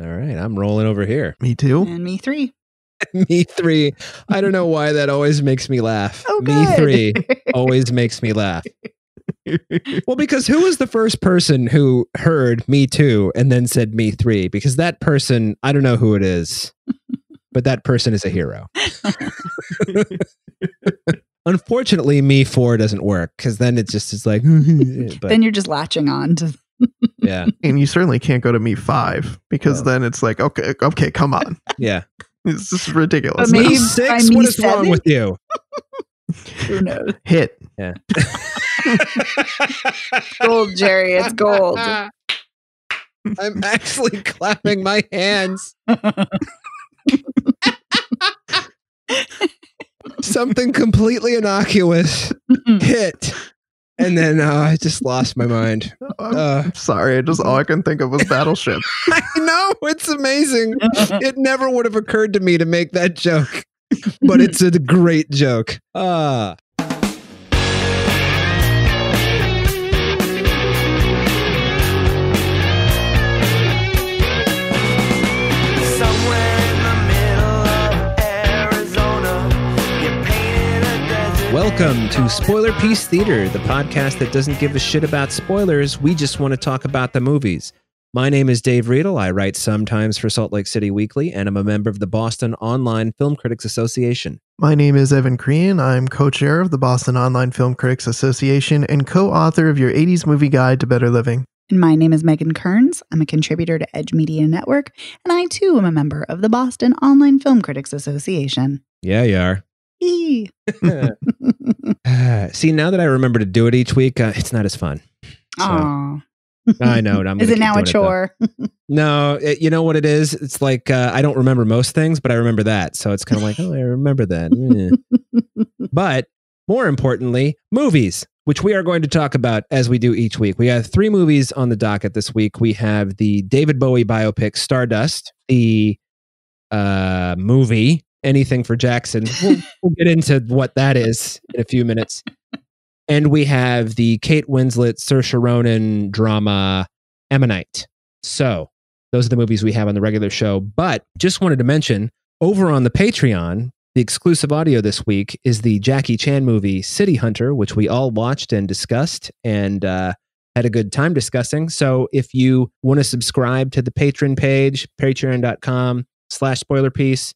All right, I'm rolling over here. Me too. And me 3. Me 3. I don't know why that always makes me laugh. Oh, Me good. 3 always makes me laugh. Well, because who was the first person who heard Me Too and then said Me 3? Because that person, I don't know who it is, but that person is a hero. Unfortunately, Me 4 doesn't work because then it just is like, but, Then you're just latching on to. yeah. And you certainly can't go to Me 5 because then it's like, okay, come on. Yeah. It's just ridiculous. But maybe Me by 6, Me what is 7? wrong with you? Who knows? Hit. Yeah. Gold, Jerry. It's gold. I'm actually clapping my hands. Something completely innocuous hit. And then I just lost my mind. I'm sorry. All I can think of was Battleship. I know. It's amazing. It never would have occurred to me to make that joke. But it's a great joke. Welcome to Spoiler Piece Theater, the podcast that doesn't give a shit about spoilers. We just want to talk about the movies. My name is Dave Riedel. I write sometimes for Salt Lake City Weekly, and I'm a member of the Boston Online Film Critics Association. My name is Evan Crean. I'm co-chair of the Boston Online Film Critics Association and co-author of your 80s Movie Guide to Better Living. And my name is Megan Kearns. I'm a contributor to Edge Media Network, and I too am a member of the Boston Online Film Critics Association. Yeah, you are. Eee. See, now that I remember to do it each week, it's not as fun. So, Aw. I know. I'm Is gonna it keep now a doing it, though. chore? No, you know what it is? It's like I don't remember most things, but I remember that. So it's kind of like, oh, I remember that. But more importantly, movies, which we are going to talk about as we do each week. We have 3 movies on the docket this week. We have the David Bowie biopic Stardust, the movie Anything for Jackson. We'll get into what that is in a few minutes. And we have the Kate Winslet, Saoirse Ronan drama Ammonite. So those are the movies we have on the regular show. But just wanted to mention, over on the Patreon, the exclusive audio this week is the Jackie Chan movie City Hunter, which we all watched and discussed and had a good time discussing. So if you want to subscribe to the Patreon page, patreon.com/spoilerpiece,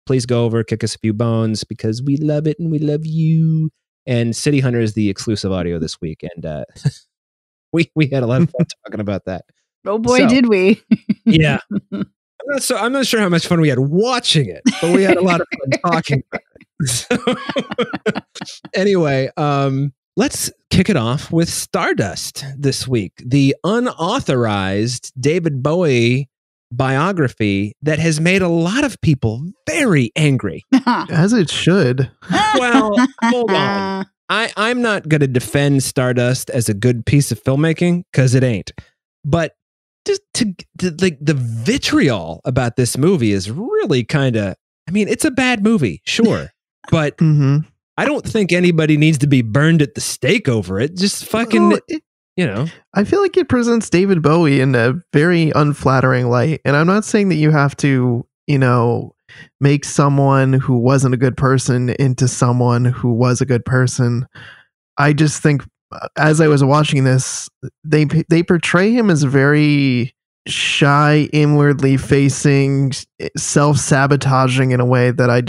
please go over, kick us a few bones because we love it and we love you. And City Hunter is the exclusive audio this week. And we had a lot of fun talking about that. Oh boy, So, did we. Yeah. I'm not sure how much fun we had watching it, but we had a lot of fun talking about it. So, anyway, let's kick it off with Stardust this week. The unauthorized David Bowie biography that has made a lot of people very angry. As it should. Well, hold on. I'm not going to defend Stardust as a good piece of filmmaking because it ain't. But just to like the vitriol about this movie is really kind of, I mean, it's a bad movie, sure. But I don't think anybody needs to be burned at the stake over it. Just fucking, you know. I feel like it presents David Bowie in a very unflattering light. And I'm not saying that you have to, make someone who wasn't a good person into someone who was a good person. I just think as I was watching this, they portray him as very shy, inwardly facing, self-sabotaging in a way that I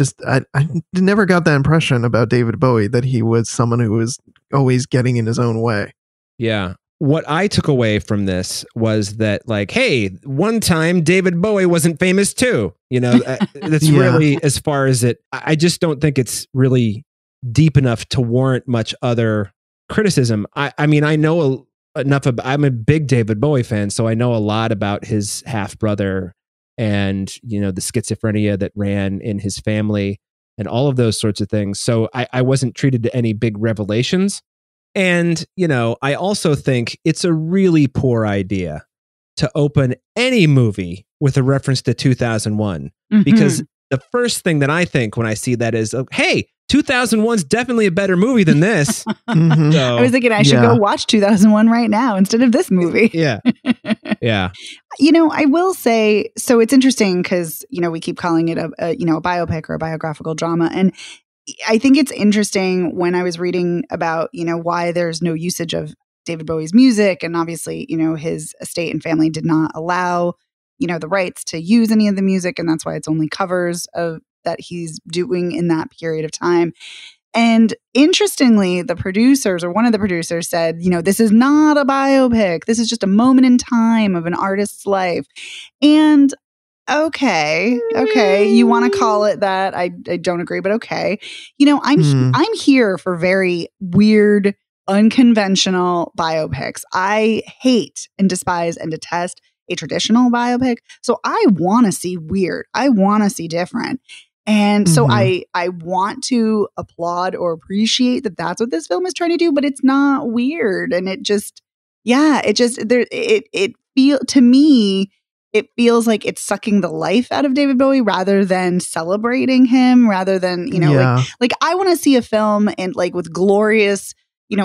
never got that impression about David Bowie, that he was someone who was always getting in his own way. Yeah. What I took away from this was that, like, hey, one time David Bowie wasn't famous too. That's really as far as it. I just don't think it's really deep enough to warrant much other criticism. I mean, I know enough about, I'm a big David Bowie fan, so I know a lot about his half brother and, the schizophrenia that ran in his family and all of those sorts of things. So I wasn't treated to any big revelations. And, I also think it's a really poor idea to open any movie with a reference to 2001, because the first thing that I think when I see that is, hey, 2001's definitely a better movie than this. Mhm. So, I was thinking I should go watch 2001 right now instead of this movie. yeah. Yeah. I will say, so it's interesting because, we keep calling it a biopic or a biographical drama. And I think it's interesting when I was reading about, why there's no usage of David Bowie's music. And obviously, his estate and family did not allow, the rights to use any of the music. And that's why it's only covers of that he's doing in that period of time. And interestingly, the producers, or one of the producers, said, this is not a biopic. This is just a moment in time of an artist's life. And okay, you want to call it that? I don't agree, but okay. I'm here for very weird, unconventional biopics. I hate and despise and detest a traditional biopic. So I want to see weird. I want to see different. And so I want to applaud or appreciate that that's what this film is trying to do, but it's not weird. And it feels like it's sucking the life out of David Bowie rather than celebrating him, rather than, like I want to see a film and like with glorious,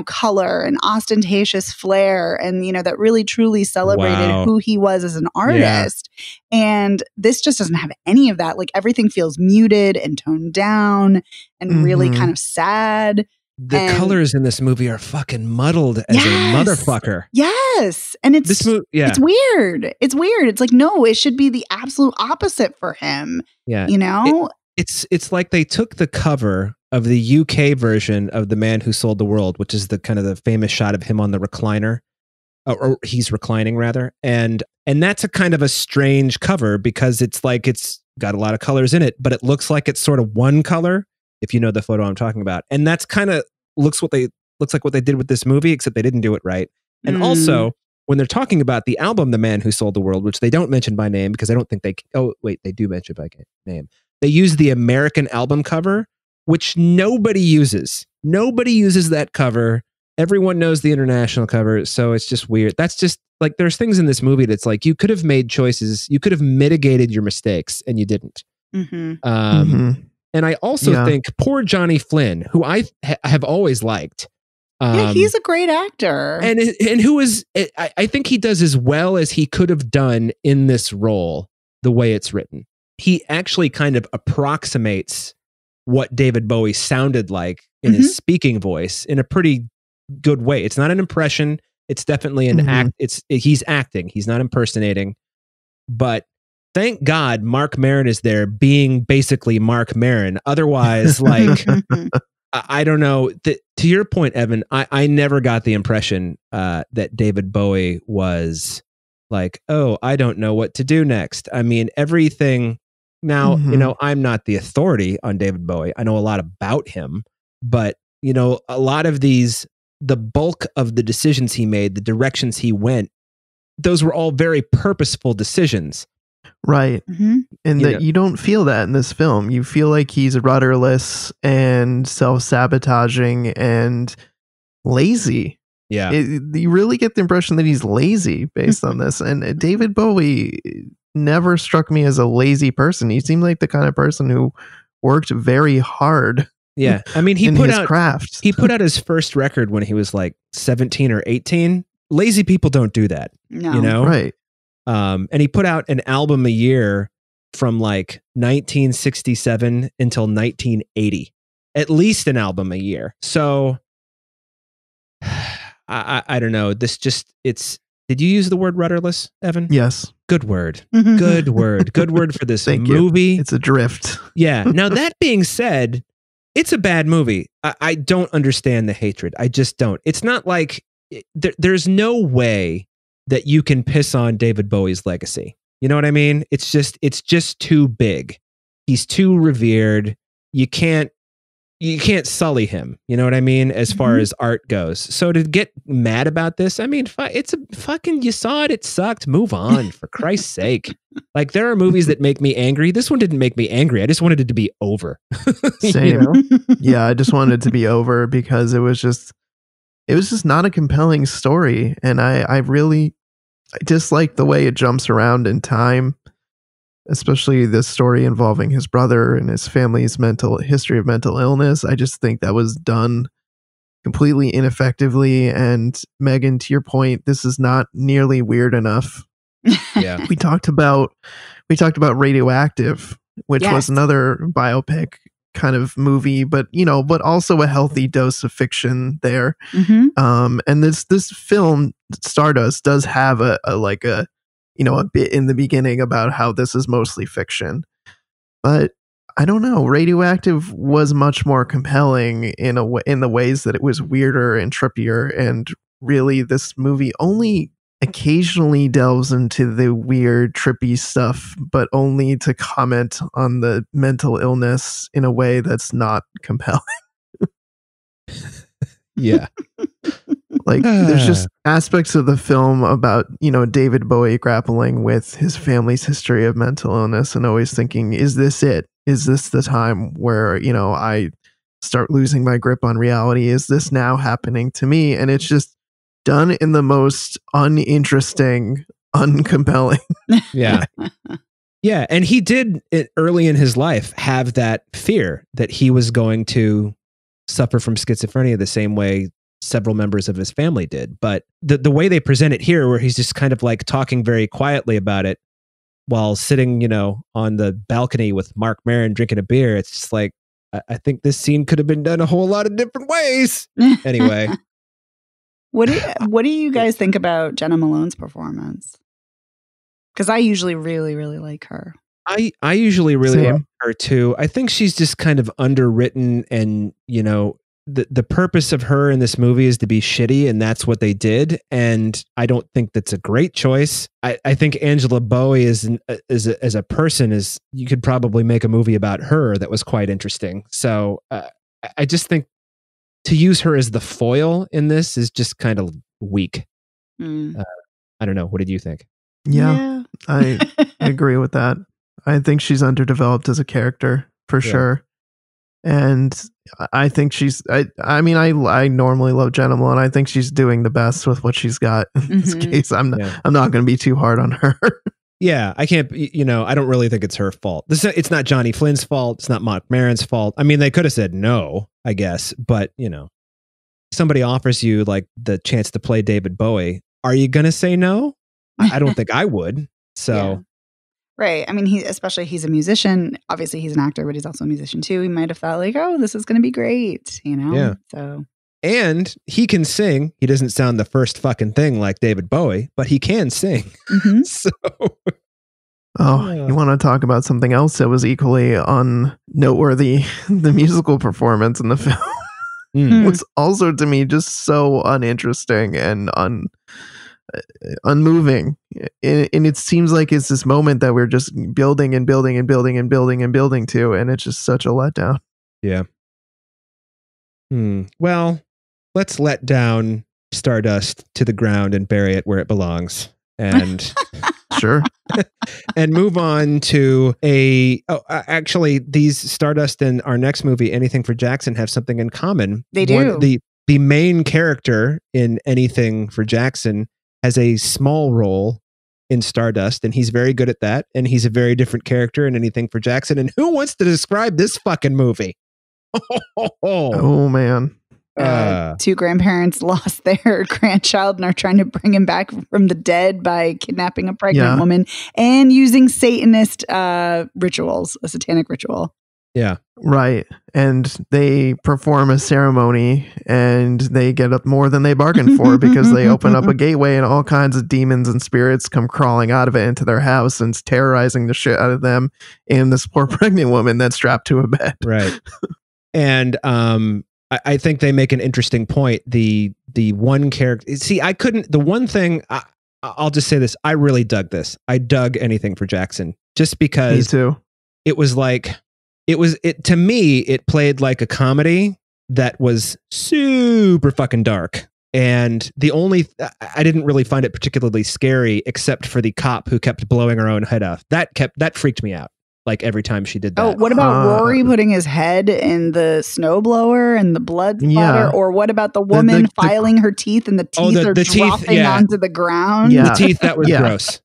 color and ostentatious flair and, that really truly celebrated who he was as an artist. Yeah. And this just doesn't have any of that. Like everything feels muted and toned down and really kind of sad. The colors in this movie are fucking muddled as a motherfucker. Yes. And it's weird. It's weird. It's like, no, it should be the absolute opposite for him. Yeah. It's like they took the cover of the UK version of The Man Who Sold the World, which is the kind of the famous shot of him on the recliner, or he's reclining rather. And that's a kind of a strange cover because it's like, it's got a lot of colors in it, but it looks like it's sort of one color, if you know the photo I'm talking about. And that's kind of looks like what they did with this movie, except they didn't do it right. And also when they're talking about the album, The Man Who Sold the World, which they don't mention by name because I don't think they do mention by name. They use the American album cover, which nobody uses. Nobody uses that cover. Everyone knows the international cover. So it's just weird. That's just like, there's things in this movie that's like, you could have made choices. You could have mitigated your mistakes and you didn't. And I also think poor Johnny Flynn, who I have always liked. He's a great actor. And who is, I think he does as well as he could have done in this role, the way it's written. He actually kind of approximates what David Bowie sounded like in his speaking voice in a pretty good way. It's not an impression. It's definitely an act. He's acting. He's not impersonating. But thank God Mark Maron is there being basically Mark Maron. Otherwise, like, I don't know. To your point, Evan, I never got the impression that David Bowie was like, oh, I don't know what to do next. I mean, everything. Now, I'm not the authority on David Bowie. I know a lot about him, but, a lot of the bulk of the decisions he made, the directions he went, those were all very purposeful decisions. Right. And that you don't feel that in this film. You feel like he's rudderless and self-sabotaging and lazy. Yeah. You really get the impression that he's lazy based on this. And David Bowie never struck me as a lazy person. He seemed like the kind of person who worked very hard. Yeah. I mean, he put out his first record when he was like 17 or 18. Lazy people don't do that. No. Right. And he put out an album a year from like 1967 until 1980. At least an album a year. So I don't know. Did you use the word rudderless, Evan? Yes. Good word. Good word. Good word for this movie. It's a drift. Yeah. Now, that being said, it's a bad movie. I don't understand the hatred. I just don't. It's not like there's no way that you can piss on David Bowie's legacy. You know what I mean? It's just too big. He's too revered. You can't sully him. You know what I mean? As far as art goes. So to get mad about this, I mean, it's a fucking, you saw it. It sucked. Move on, for Christ's sake. Like, there are movies that make me angry. This one didn't make me angry. I just wanted it to be over. Same. Yeah. I just wanted it to be over because it was just not a compelling story. And I dislike the way it jumps around in time. especially this story involving his brother and his family's history of mental illness. I just think that was done completely ineffectively. And Megan, to your point, this is not nearly weird enough. Yeah. We talked about Radioactive, which was another biopic kind of movie, but also a healthy dose of fiction there. And this film Stardust does have a bit in the beginning about how this is mostly fiction, but I don't know. Radioactive was much more compelling in the ways that it was weirder and trippier, and really this movie only occasionally delves into the weird, trippy stuff, but only to comment on the mental illness in a way that's not compelling. Yeah. Like, there's just aspects of the film about, David Bowie grappling with his family's history of mental illness and always thinking, is this it? Is this the time where, I start losing my grip on reality? Is this now happening to me? And it's just done in the most uninteresting, uncompelling. Yeah. Yeah. And he did early in his life have that fear that he was going to suffer from schizophrenia the same way several members of his family did. But the way they present it here, where he's just kind of like talking very quietly about it while sitting, on the balcony with Mark Maron drinking a beer, it's just like, I think this scene could have been done a whole lot of different ways. Anyway. What do you guys think about Jenna Malone's performance? Because I usually really, really like her. I usually really like her too. I think she's just kind of underwritten, and the purpose of her in this movie is to be shitty, and that's what they did. And I don't think that's a great choice. I think Angela Bowie as a person you could probably make a movie about her that was quite interesting. So I just think to use her as the foil in this is just kind of weak. I don't know. What did you think? Yeah. I agree with that. I think she's underdeveloped as a character for sure. And I think I normally love Jenna Malone. I think she's doing the best with what she's got in this case. I'm not going to be too hard on her. Yeah, I can't, I don't really think it's her fault. It's not Johnny Flynn's fault. It's not Mark Maron's fault. I mean, they could have said no, I guess, but somebody offers you like the chance to play David Bowie. Are you going to say no? I don't think I would. So. Yeah. Right. I mean, he's a musician. Obviously he's an actor, but he's also a musician too. He might have thought like, oh, this is going to be great. Yeah. So. And he can sing. He doesn't sound the first fucking thing like David Bowie, but he can sing. So. You want to talk about something else that was equally unnoteworthy? The musical performance in the film was also, to me, just so uninteresting and unmoving. And it seems like it's this moment that we're just building and building and building and building and building to, and it's just such a letdown. Yeah. Well, let's let down Stardust to the ground and bury it where it belongs. And sure. And move on to actually, these Stardust and our next movie, Anything for Jackson, have something in common. They do. The main character in Anything for Jackson has a small role in Stardust, and he's very good at that. And he's a very different character in Anything for Jackson. And who wants to describe this fucking movie? Oh man. Two grandparents lost their grandchild and are trying to bring him back from the dead by kidnapping a pregnant woman and using Satanist rituals, a satanic ritual. Yeah. Right. And they perform a ceremony and they get up more than they bargained for because they open up a gateway and all kinds of demons and spirits come crawling out of it into their house and it's terrorizing the shit out of them and this poor pregnant woman that's strapped to a bed. Right. And I think they make an interesting point. The one character, see, the one thing, I'll just say this. I really dug this. I dug Anything for Jackson just because me too. It was like, to me, it played like a comedy that was super fucking dark. And I didn't really find it particularly scary except for the cop who kept blowing her own head off. That freaked me out. Like every time she did that. Oh, what about Rory putting his head in the snowblower and the blood splatter? Or what about the woman filing her teeth and the teeth are dropping onto the ground? Yeah. The teeth, that was gross.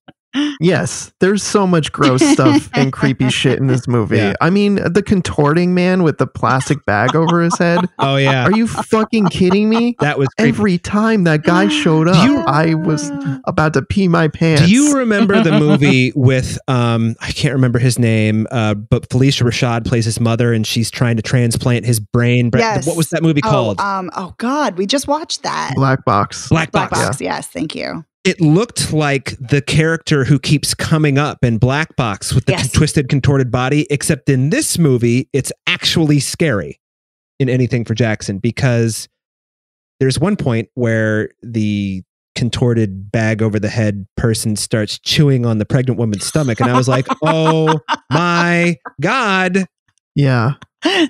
Yes, there's so much gross stuff and creepy shit in this movie. Yeah. I mean, the contorting man with the plastic bag over his head. Oh yeah. Are you fucking kidding me? That was creepy. Every time that guy showed up, I was about to pee my pants. Do you remember the movie with I can't remember his name, but Felicia Rashad plays his mother and she's trying to transplant his brain. Yes. What was that movie called? Oh God, we just watched that. Black Box? Black Black Box. Box. Yes, thank you. It looked like the character who keeps coming up in Black Box with the twisted, contorted body, except in this movie, it's actually scary in Anything for Jackson, because there's one point where the contorted bag over the head person starts chewing on the pregnant woman's stomach. And I was like, oh my God. Yeah.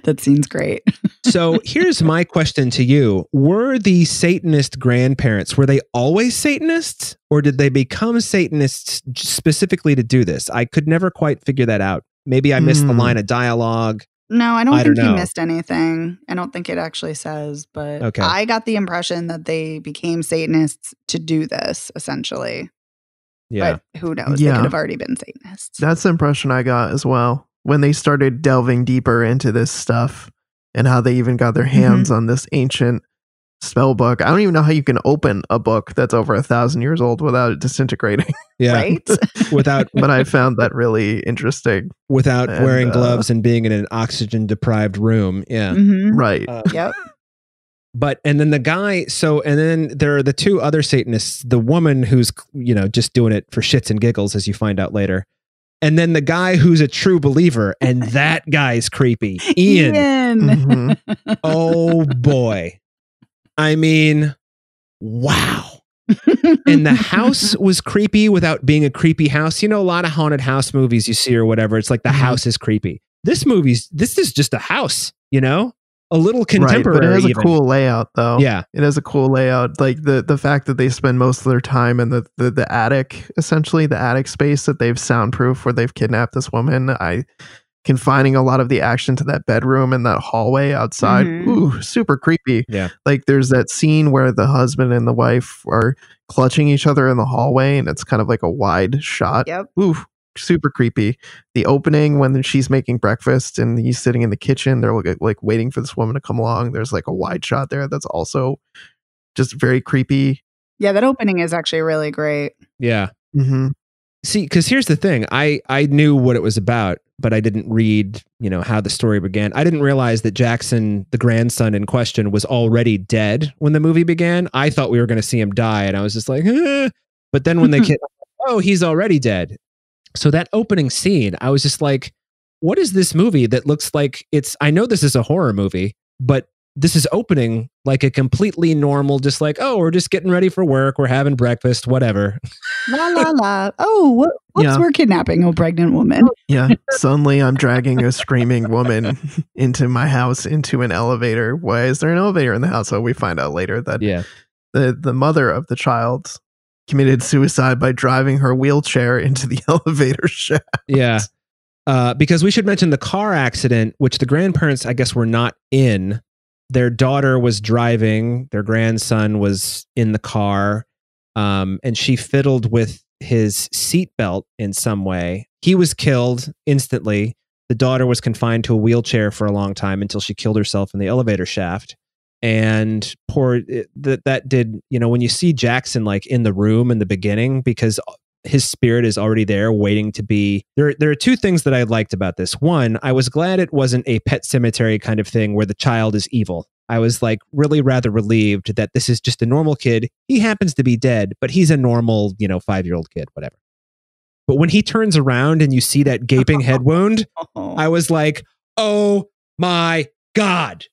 That seems great. So here's my question to you. Were the Satanist grandparents, were they always Satanists, or did they become Satanists specifically to do this? I could never quite figure that out. Maybe I missed the line of dialogue. No, I don't think you missed anything. I don't think it actually says, but I got the impression that they became Satanists to do this, essentially. Yeah. But who knows? They could have already been Satanists. That's the impression I got as well. When they started delving deeper into this stuff and how they even got their hands on this ancient spell book. I don't even know how you can open a book that's over 1,000 years old without it disintegrating. Yeah. Right? But I found that really interesting. Without wearing gloves and being in an oxygen deprived room. Yeah. Right. Yep. But, and then the guy, and then there are the two other Satanists, the woman who's, just doing it for shits and giggles, as you find out later. And then the guy who's a true believer, and that guy's creepy. Ian. Oh boy. I mean, wow. And the house was creepy without being a creepy house. A lot of haunted house movies you see or whatever, it's like the house is creepy. This is just a house, a little contemporary. Right, but it has a cool layout, though. Yeah, it has a cool layout. Like the fact that they spend most of their time in the attic, essentially the attic space that they've soundproofed, where they've kidnapped this woman. Confining a lot of the action to that bedroom and that hallway outside. Ooh, super creepy. Yeah, like there's that scene where the husband and the wife are clutching each other in the hallway, and it's kind of like a wide shot. Yep. Ooh, super creepy. The opening when she's making breakfast and he's sitting in the kitchen, they're like waiting for this woman to come along. There's like a wide shot there that's also just very creepy. Yeah, that opening is actually really great. Yeah. See, because here's the thing. I knew what it was about, but I didn't read, how the story began. I didn't realize that Jackson, the grandson in question, was already dead when the movie began. I thought we were going to see him die, and I was just like, eh. But then when they came, oh, he's already dead. So that opening scene, I was just like, what is this movie that looks like I know this is a horror movie, but this is opening like a completely normal, just like, oh, we're just getting ready for work. We're having breakfast, whatever. La, la, la. Oh, whoops, we're kidnapping a pregnant woman. Yeah. Suddenly I'm dragging a screaming woman into my house, into an elevator. Why is there an elevator in the house? So we find out later that the mother of the child committed suicide by driving her wheelchair into the elevator shaft. Yeah. Because we should mention the car accident, which the grandparents, I guess, were not in. Their daughter was driving. Their grandson was in the car. And she fiddled with his seatbelt in some way. He was killed instantly. The daughter was confined to a wheelchair for a long time until she killed herself in the elevator shaft. And that did, when you see Jackson like in the room in the beginning, because his spirit is already there waiting to be there. There are two things that I liked about this. One, I was glad it wasn't a Pet Sematary kind of thing where the child is evil. I was like really rather relieved that this is just a normal kid. He happens to be dead, but he's a normal, 5-year-old kid, whatever. But when he turns around and you see that gaping head wound, I was like, oh my God.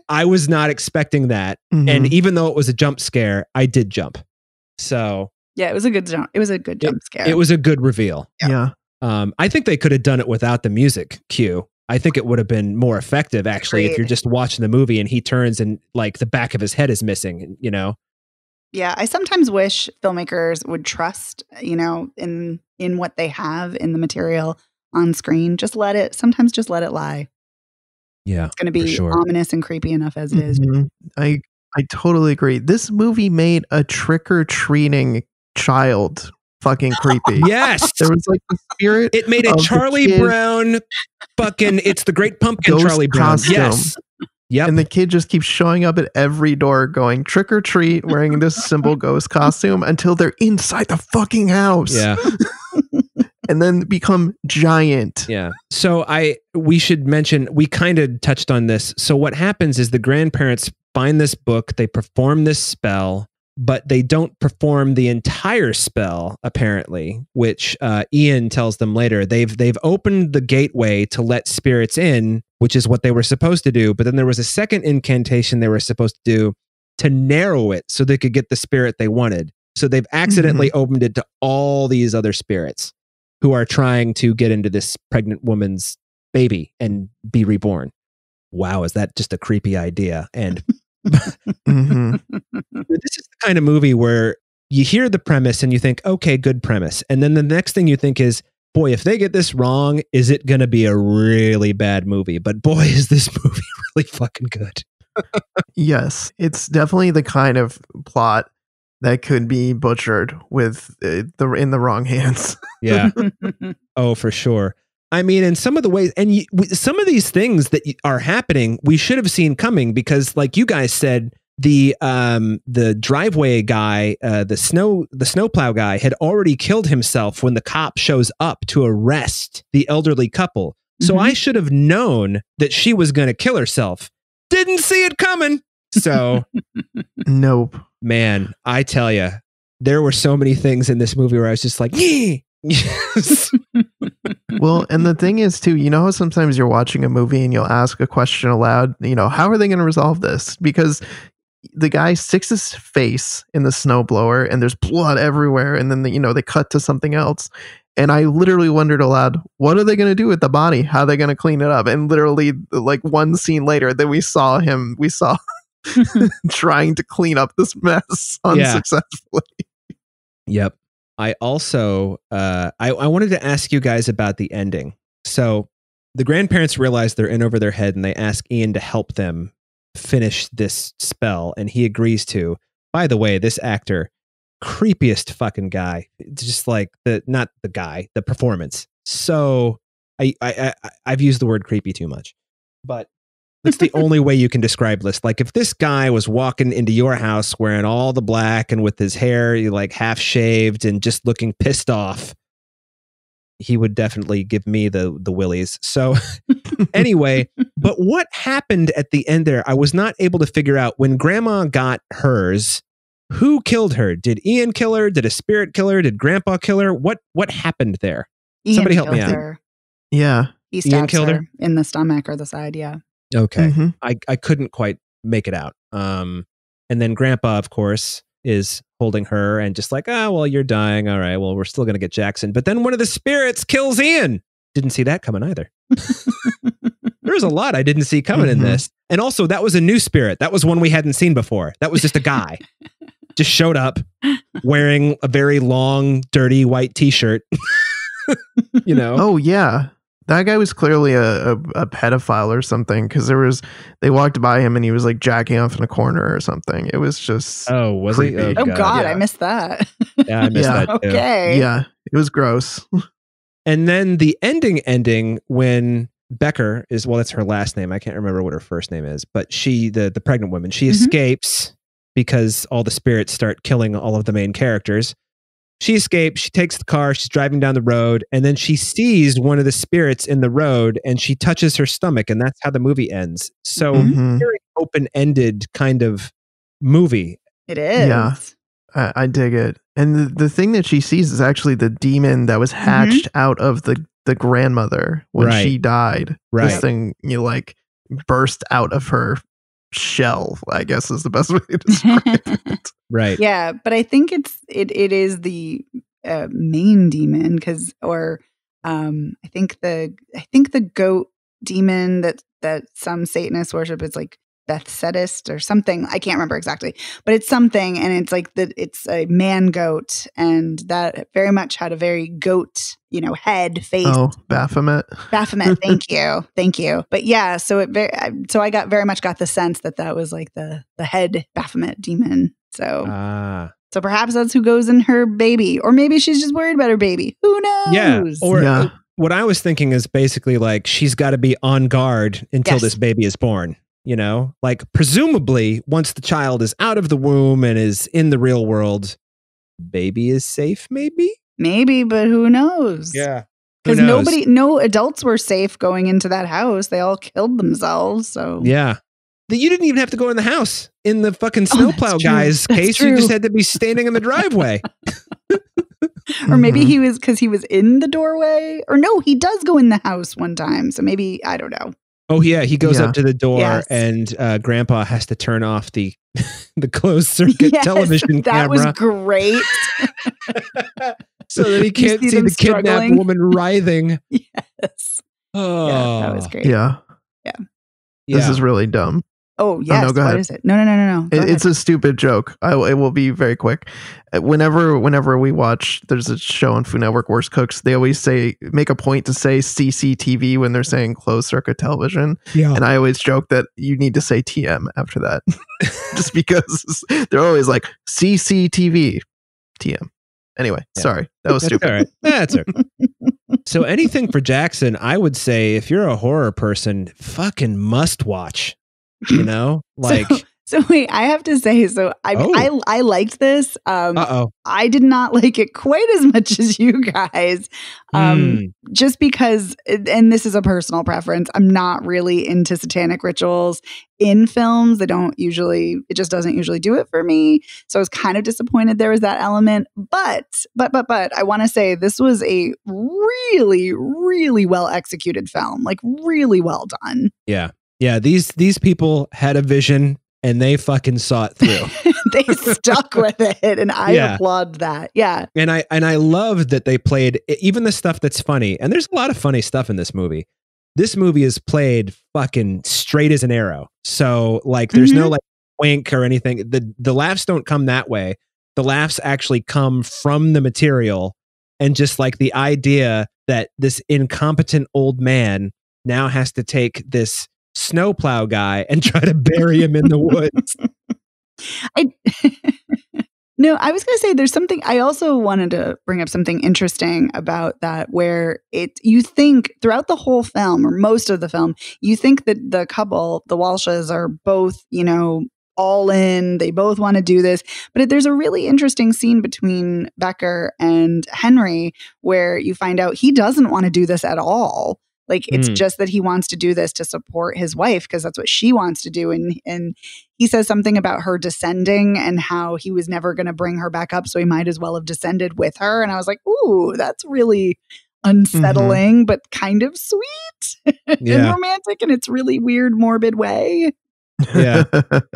I was not expecting that. And even though it was a jump scare, I did jump. So yeah, it was a good jump. It was a good jump scare. It was a good reveal. Yeah. I think they could have done it without the music cue. I think it would have been more effective, actually, if you're just watching the movie and he turns and like the back of his head is missing, Yeah, I sometimes wish filmmakers would trust, in what they have in the material on screen. Sometimes just let it lie. Yeah, it's going to be ominous and creepy enough as it is. I totally agree. This movie made a trick-or-treating child fucking creepy. Yes. There was like the spirit. It made a of the Charlie kid Brown fucking, it's the Great Pumpkin ghost Charlie Brown. costume. Yes. Yep. And the kid just keeps showing up at every door going trick or treat wearing this simple ghost costume until they're inside the fucking house. Yeah. And then become giant. Yeah. So we should mention, we kind of touched on this. So what happens is the grandparents find this book, they perform this spell, but they don't perform the entire spell, apparently, which Ian tells them later. They've opened the gateway to let spirits in, which is what they were supposed to do. But then there was a second incantation they were supposed to do to narrow it so they could get the spirit they wanted. So they've accidentally opened it to all these other spirits who are trying to get into this pregnant woman's baby and be reborn. Wow, is that just a creepy idea? And this is the kind of movie where you hear the premise and you think, okay, good premise. And then the next thing you think is, boy, if they get this wrong, is it going to be a really bad movie? But boy, is this movie really fucking good. Yes, it's definitely the kind of plot that could be butchered with in the wrong hands. Yeah. Oh, for sure. I mean, in some of the ways, and some of these things that are happening, we should have seen coming because, like you guys said, the driveway guy, the snowplow guy, had already killed himself when the cop shows up to arrest the elderly couple. So I should have known that she was going to kill herself. Didn't see it coming. So, nope. Man, I tell you, there were so many things in this movie where I was just like, yeah. Yes. Well, and the thing is too, you know how sometimes you're watching a movie and you'll ask a question aloud, you know, how are they going to resolve this? Because the guy sticks his face in the snowblower and there's blood everywhere. And then, they cut to something else. And I literally wondered aloud, what are they going to do with the body? How are they going to clean it up? And literally like one scene later that we saw trying to clean up this mess unsuccessfully. Yep. I also, I wanted to ask you guys about the ending. So the grandparents realize they're in over their head and they ask Ian to help them finish this spell. And he agrees to. By the way, this actor, creepiest fucking guy. Just like not the guy, the performance. So I've used the word creepy too much, but that's the only way you can describe this. Like if this guy was walking into your house wearing all the black and with his hair like half shaved and just looking pissed off, he would definitely give me the willies. So anyway, but what happened at the end there? I was not able to figure out when Grandma got hers. Who killed her? Did Ian kill her? Did a spirit kill her? Did Grandpa kill her? What happened there? Ian Somebody help me out. Her. Yeah. He stabs her in the stomach or the side, yeah. Okay. I couldn't quite make it out. And then Grandpa, of course, is holding her and just like, oh, well, you're dying. All right, well, we're still going to get Jackson. But then one of the spirits kills Ian. Didn't see that coming either. There's a lot I didn't see coming in this. And also, that was a new spirit. That was one we hadn't seen before. That was just a guy. Just showed up wearing a very long, dirty white t-shirt. Oh, yeah. That guy was clearly a pedophile or something because they walked by him and he was like jacking off in a corner or something. It was just was creepy. he? Oh God, yeah. I missed that. Yeah, I missed that too. Okay. Yeah, it was gross. And then the ending when Becker is, well, that's her last name. I can't remember what her first name is, but she, the pregnant woman, she escapes because all the spirits start killing all of the main characters. She escapes, she takes the car, she's driving down the road, and then she sees one of the spirits in the road and she touches her stomach, and that's how the movie ends. So, very open-ended kind of movie. It is. Yeah, I dig it. And the thing that she sees is actually the demon that was hatched out of the grandmother when she died. Right. This thing, burst out of her shell, I guess is the best way to describe it. Right. Yeah, but I think it is the main demon I think the goat demon that some Satanists worship is like Bethsedist or something. I can't remember exactly, but it's something, and it's like it's a man goat, and that very much had a very goat, head face. Oh, Baphomet. Baphomet. Thank you. But yeah, so I very much got the sense that was like the head Baphomet demon. So So perhaps that's who goes in her baby. Or maybe she's just worried about her baby. Who knows? Yeah. Or what I was thinking is basically like she's got to be on guard until this baby is born. You know, like presumably once the child is out of the womb and is in the real world, baby is safe, maybe? Maybe, but who knows? Yeah. Because no adults were safe going into that house. They all killed themselves. So yeah. You didn't even have to go in the house. In the fucking snowplow guy's case, you just had to be standing in the driveway. Or maybe he was in the doorway. Or no, he does go in the house one time. So maybe, I don't know. Oh, yeah. He goes up to the door and Grandpa has to turn off the closed circuit television camera. That was great. So that he can't see the kidnapped woman writhing. Yes. Oh. Yeah, that was great. Yeah. Yeah. This is really dumb. Oh, yes. No, go ahead. What is it? No. It's a stupid joke. It will be very quick. Whenever we watch, there's a show on Food Network, Worst Cooks. They always make a point to say CCTV when they're saying closed circuit television. Yeah. And I always joke that you need to say TM after that. Just because they're always like CCTV, TM. Anyway, sorry. That was stupid. All right. That's all right. So anything for Jackson, I would say if you're a horror person, fucking must watch. You know, like so wait, I have to say, so I liked this. I did not like it quite as much as you guys. Just because, and this is a personal preference, I'm not really into satanic rituals in films. It just doesn't usually do it for me. So I was kind of disappointed there was that element. But I want to say this was a really, really well executed film, like really well done. Yeah. Yeah, these people had a vision and they fucking saw it through. They stuck with it, and I applaud that. Yeah. And I love that they played even the stuff that's funny. And there's a lot of funny stuff in this movie. This movie is played fucking straight as an arrow. So like there's no like wink or anything. The laughs don't come that way. The laughs actually come from the material and just like the idea that this incompetent old man now has to take this snowplow guy and try to bury him in the woods. No, I was going to say there's something, I also wanted to bring up something interesting about that, where you think throughout the whole film or most of the film, you think that the couple, the Walshes, are both, all in, they both want to do this. But there's a really interesting scene between Becker and Henry where you find out he doesn't want to do this at all. Like, it's just that he wants to do this to support his wife because that's what she wants to do. And he says something about her descending and how he was never going to bring her back up, so he might as well have descended with her. And I was like, ooh, that's really unsettling, but kind of sweet and romantic in its really weird, morbid way. Yeah.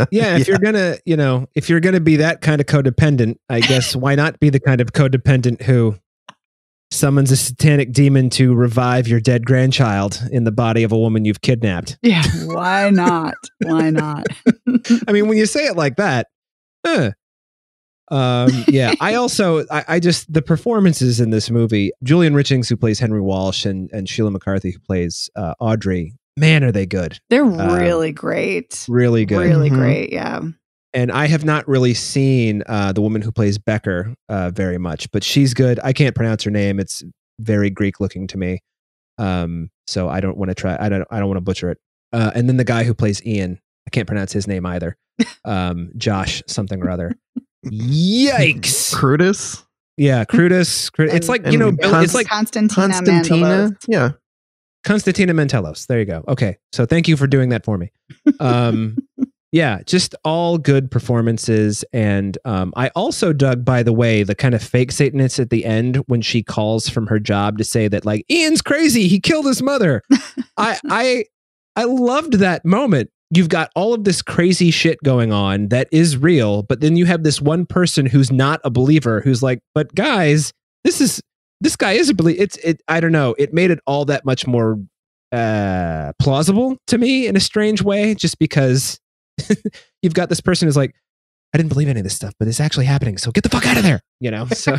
Yeah. If you're going to be that kind of codependent, I guess, why not be the kind of codependent who summons a satanic demon to revive your dead grandchild in the body of a woman you've kidnapped? Yeah, why not? Why not? I mean, when you say it like that, yeah. I just the performances in this movie, Julian Richings, who plays Henry Walsh, and Sheila McCarthy, who plays Audrey, man, are they good. They're really great. Really good. Really great, yeah. And I have not really seen the woman who plays Becker very much, but she's good. I can't pronounce her name. It's very Greek looking to me. So I don't want to try. I don't want to butcher it. And then the guy who plays Ian, I can't pronounce his name either. Josh something or other. Yikes. Crutus? Yeah, Crutus. It's like, it's like Constantina. Constantina. Yeah. Constantina Mentelos. There you go. Okay. So thank you for doing that for me. Yeah, just all good performances. And I also dug, by the way, the kind of fake Satanist at the end when she calls from her job to say that, like, Ian's crazy, he killed his mother. I loved that moment. You've got all of this crazy shit going on that is real, but then you have this one person who's not a believer who's like, but guys, this guy is a believer. I don't know. It made it all that much more plausible to me in a strange way, just because you've got this person who's like, I didn't believe any of this stuff, but it's actually happening. So get the fuck out of there, So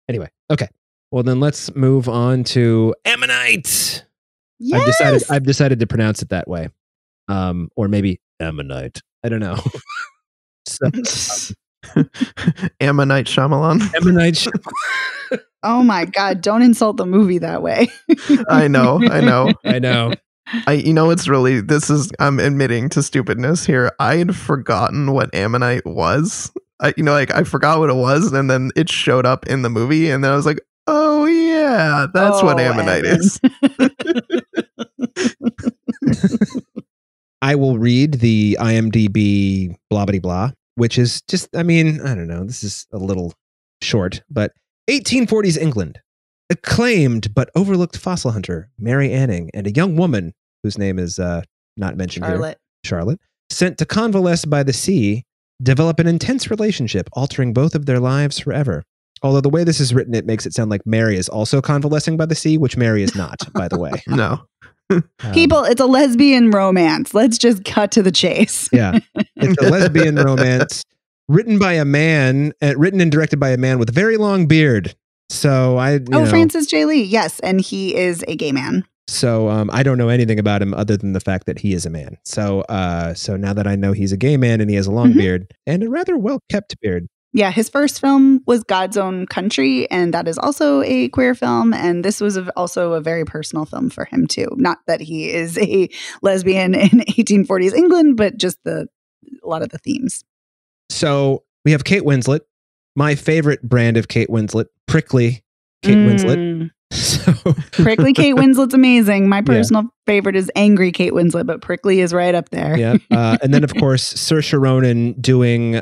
anyway, okay. Well, then let's move on to Ammonite. Yes! I've decided to pronounce it that way, or maybe Ammonite. I don't know. So, Ammonite Shyamalan. Ammonite. Oh my God, don't insult the movie that way. I know. I know. I'm admitting to stupidness here. I had forgotten what Ammonite was. I forgot what it was, and then it showed up in the movie, and then I was like, oh yeah, that's what Ammonite is. I will read the IMDb blah blah blah, which is just, I don't know, this is a little short, but 1840s England. Acclaimed but overlooked fossil hunter Mary Anning and a young woman whose name is not mentioned here, Charlotte, sent to convalesce by the sea, develop an intense relationship, altering both of their lives forever. Although the way this is written, it makes it sound like Mary is also convalescing by the sea, which Mary is not, by the way. No. People, it's a lesbian romance. Let's just cut to the chase. Yeah. It's a lesbian romance written by a man, written and directed by a man with a very long beard. So Francis J. Lee. Yes. And he is a gay man. So I don't know anything about him other than the fact that he is a man. So now that I know he's a gay man and he has a long beard and a rather well-kept beard. Yeah, his first film was God's Own Country, and that is also a queer film. And this was also a very personal film for him, too. Not that he is a lesbian in 1840s England, but just a lot of the themes. So we have Kate Winslet, my favorite brand of Kate Winslet, prickly Kate Winslet. So prickly Kate Winslet's amazing. My personal favorite is angry Kate Winslet, but prickly is right up there. Yeah. And then, of course, Saoirse Ronan doing...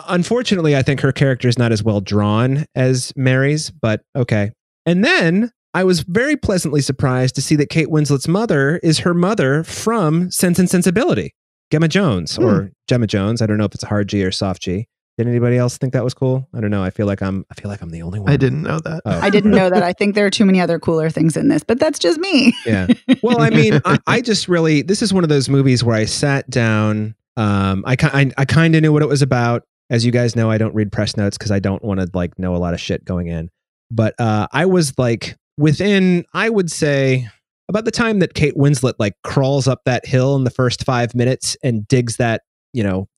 unfortunately, I think her character is not as well drawn as Mary's, but okay. And then I was very pleasantly surprised to see that Kate Winslet's mother is her mother from Sense and Sensibility, Gemma Jones, or Gemma Jones. I don't know if it's a hard G or soft G. Did anybody else think that was cool? I don't know. I feel like I'm the only one. I didn't know that. Oh, I didn't know that. I think there are too many other cooler things in this, but that's just me. Yeah. Well, I just really, this is one of those movies where I sat down. I kind of knew what it was about. As you guys know, I don't read press notes because I don't want to know a lot of shit going in. But I was within, I would say, about the time that Kate Winslet crawls up that hill in the first 5 minutes and digs that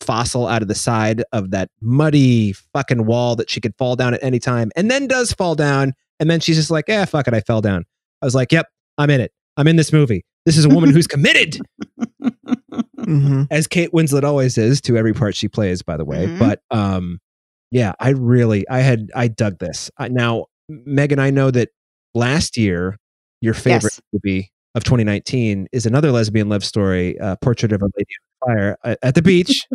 fossil out of the side of that muddy fucking wall that she could fall down at any time, and then does fall down, and then she's just like, fuck it, I fell down. I was like, yep, I'm in it. I'm in this movie. This is a woman who's committed. As Kate Winslet always is to every part she plays, by the way. But yeah, I dug this. Now, Megan, I know that last year, your favorite movie of 2019 is another lesbian love story, Portrait of a Lady on Fire at the Beach.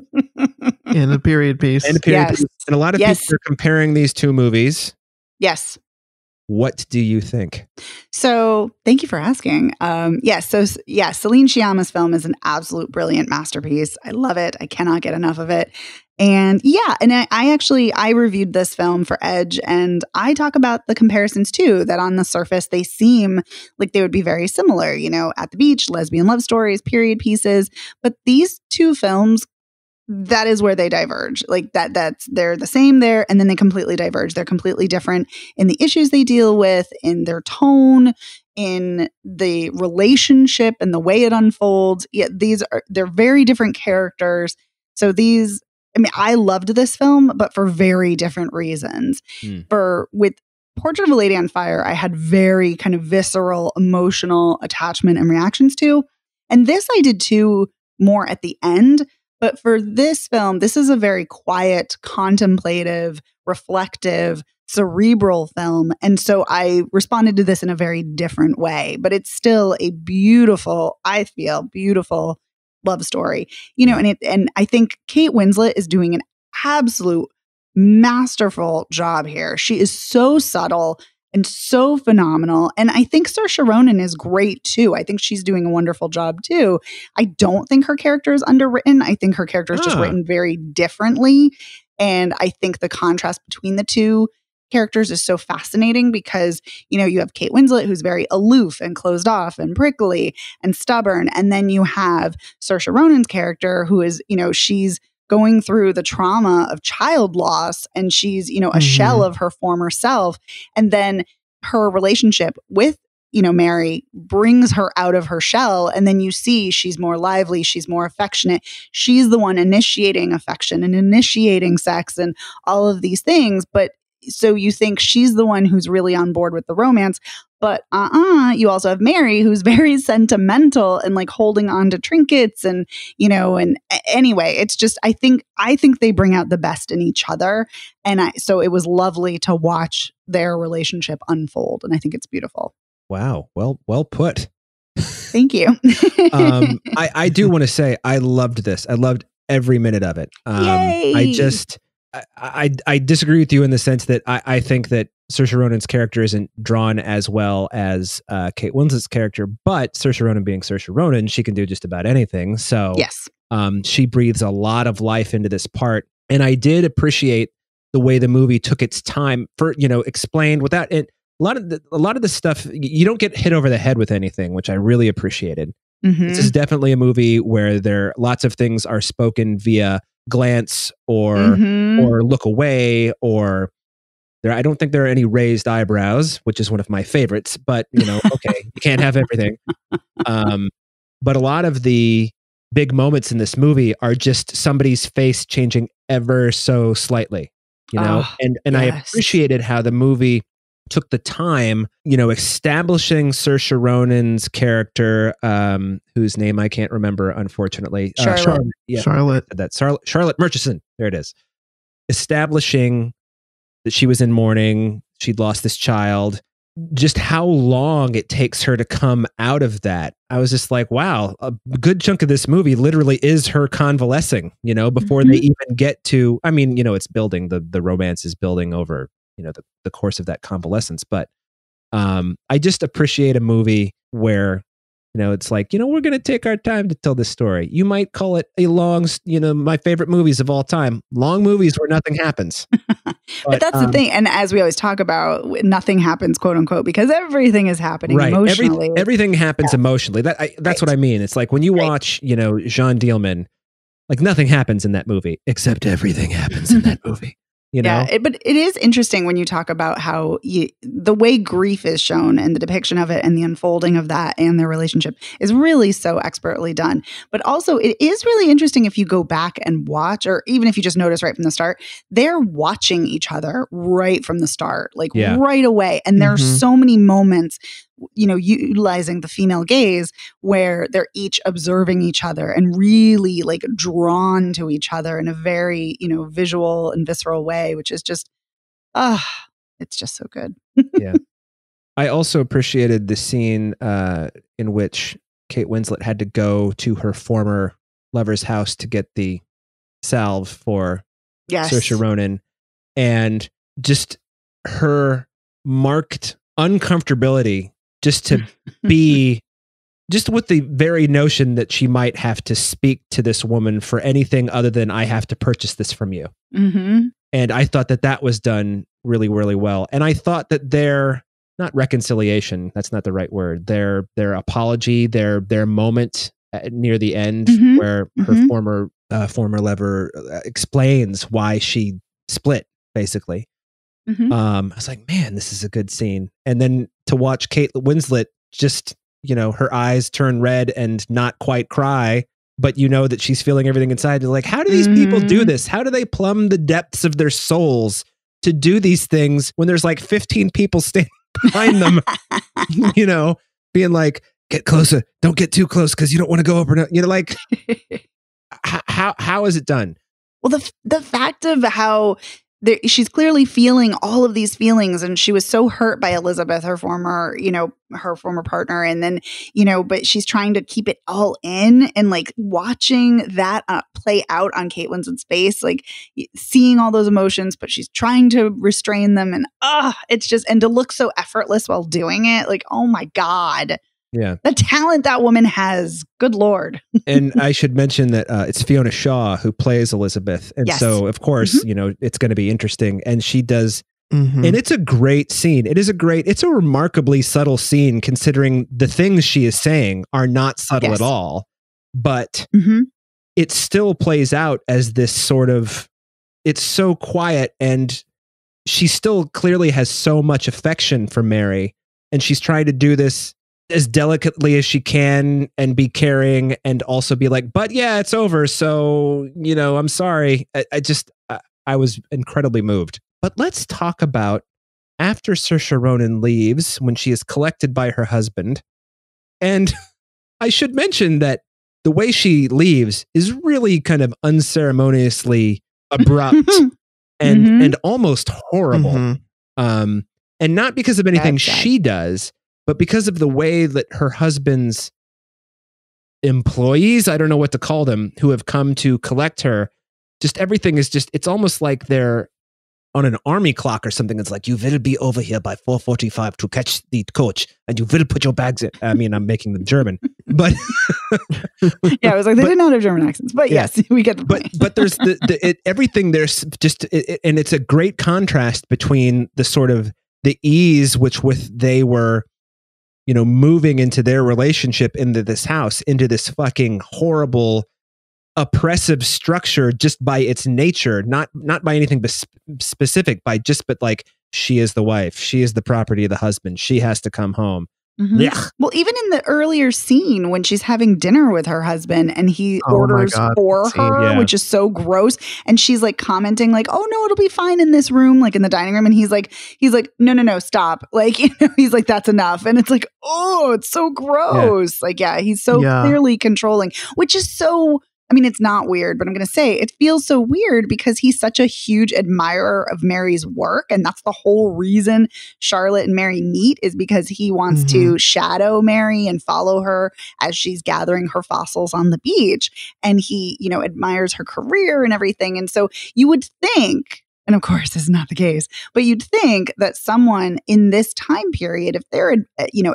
And a period piece. And a period piece. And a lot of people are comparing these two movies. Yes. What do you think? So thank you for asking. Celine Sciamma's film is an absolute brilliant masterpiece. I love it. I cannot get enough of it. And I reviewed this film for Edge, and I talk about the comparisons too, that on the surface, they seem like they would be very similar, At the Beach, lesbian love stories, period pieces. But these two films, that is where they diverge. They're the same there, and then they completely diverge. They're completely different in the issues they deal with, in their tone, in the relationship and the way it unfolds. Yeah, they're very different characters. So I loved this film, but for very different reasons. With Portrait of a Lady on Fire, I had very kind of visceral, emotional attachment and reactions to. And this I did too, more at the end. But for this film, this is a very quiet, contemplative, reflective, cerebral film. And so I responded to this in a very different way. But it's still a beautiful, I feel, beautiful love story. And I think Kate Winslet is doing an absolute masterful job here. She is so subtle and so phenomenal. And I think Saoirse Ronan is great too. I think she's doing a wonderful job too. I don't think her character is underwritten. I think her character is just written very differently. And I think the contrast between the two characters is so fascinating because, you have Kate Winslet, who's very aloof and closed off and prickly and stubborn. And then you have Saoirse Ronan's character, who is, she's going through the trauma of child loss, and she's, a shell of her former self. And then her relationship with Mary brings her out of her shell. And then you see she's more lively, she's more affectionate. She's the one initiating affection and initiating sex and all of these things. But so you think she's the one who's really on board with the romance. But you also have Mary, who's very sentimental and like holding on to trinkets and anyway, it's just, I think they bring out the best in each other. And so it was lovely to watch their relationship unfold. And I think it's beautiful. Wow. Well put. Thank you. I do want to say, I loved this. I loved every minute of it. Yay! I disagree with you in the sense that I think that Saoirse Ronan's character isn't drawn as well as Kate Winslet's character, but Saoirse Ronan being Saoirse Ronan, she can do just about anything. So yes, she breathes a lot of life into this part, and I did appreciate the way the movie took its time for explained without it. A lot of the stuff you don't get hit over the head with anything, which I really appreciated. Mm-hmm. This is definitely a movie where lots of things are spoken via glance or look away or. I don't think there are any raised eyebrows, which is one of my favorites, but okay, you can't have everything. But a lot of the big moments in this movie are just somebody's face changing ever so slightly, and yes. I appreciated how the movie took the time, establishing Saoirse Ronan's character, whose name I can't remember, unfortunately. Charlotte. Charlotte Murchison. There it is. Establishing that she was in mourning, she'd lost this child, just how long it takes her to come out of that. I was just like, wow, a good chunk of this movie literally is her convalescing, before they even get to, it's building, the romance is building over, the course of that convalescence. But I just appreciate a movie where, it's like, we're going to take our time to tell this story. You might call it a long, my favorite movies of all time, long movies where nothing happens. But that's the thing. And as we always talk about, nothing happens, quote unquote, because everything is happening emotionally. Everything happens emotionally. That's what I mean. It's like when you watch, Jean Dielman, like nothing happens in that movie, except everything happens in that movie. But it is interesting when you talk about how the way grief is shown and the depiction of it and the unfolding of that and their relationship is really so expertly done. But also it is really interesting if you go back and watch, or even if you just notice right from the start, they're watching each other right from the start, right away. And there are so many moments, utilizing the female gaze where they're each observing each other and really like drawn to each other in a very, visual and visceral way, which is just, it's just so good. Yeah. I also appreciated the scene in which Kate Winslet had to go to her former lover's house to get the salve for Saoirse Ronan, and just her marked uncomfortability just to be just with the very notion that she might have to speak to this woman for anything other than I have to purchase this from you. Mm-hmm. And I thought that was done really, really well. And I thought that their, not reconciliation, that's not the right word, their apology, their moment near the end where her former lover explains why she split, basically. I was like, man, this is a good scene. And then to watch Kate Winslet just, her eyes turn red and not quite cry, but that she's feeling everything inside. You're like, how do these people do this? How do they plumb the depths of their souls to do these things when there's like 15 people standing behind them, being like, get closer, don't get too close because you don't want to go over. Like, how is it done? Well, the fact of how she's clearly feeling all of these feelings, and she was so hurt by Elizabeth, her former partner. And then, but she's trying to keep it all in, and like watching that play out on Kate Winslet's face, like seeing all those emotions, but she's trying to restrain them. And it's just, and to look so effortless while doing it, like, oh my God. Yeah. The talent that woman has. Good Lord. And I should mention that it's Fiona Shaw who plays Elizabeth. And so, of course, it's going to be interesting. And she does. And it's a great scene. It's a remarkably subtle scene considering the things she is saying are not subtle at all. But it still plays out as this sort of, it's so quiet, and she still clearly has so much affection for Mary. and she's trying to do this as delicately as she can and be caring and also be like, but yeah, it's over. So, I'm sorry. I was incredibly moved. But let's talk about after Saoirse Ronan leaves, when she is collected by her husband. And I should mention that the way she leaves is really kind of unceremoniously abrupt and almost horrible. And not because of anything she does, but because of the way that her husband's employees, I don't know what to call them, who have come to collect her, just everything is just, it's almost like they're on an army clock or something. It's like, you will be over here by 4:45 to catch the coach, and you will put your bags in. I mean, I'm making them German, but yeah, I was like, they did not have German accents, but yes, we get the point. But there's everything there's just, and it's a great contrast between the sort of the ease with they were, moving into their relationship into this house, into this fucking horrible, oppressive structure just by its nature, not by anything specific, but like, she is the wife, she is the property of the husband, she has to come home. Well, even in the earlier scene when she's having dinner with her husband and he orders for her, which is so gross, and she's like commenting like, oh no, it'll be fine in this room, like in the dining room, and he's like no, stop, like, he's like, that's enough, and it's like, oh, it's so gross. Like, he's so clearly controlling, which is so, I mean, it's not weird, but I'm going to say it feels so weird because he's such a huge admirer of Mary's work. And that's the whole reason Charlotte and Mary meet, is because he wants to shadow Mary and follow her as she's gathering her fossils on the beach. And he, admires her career and everything. And so you would think, and of course, this is not the case, but you'd think that someone in this time period, if they're,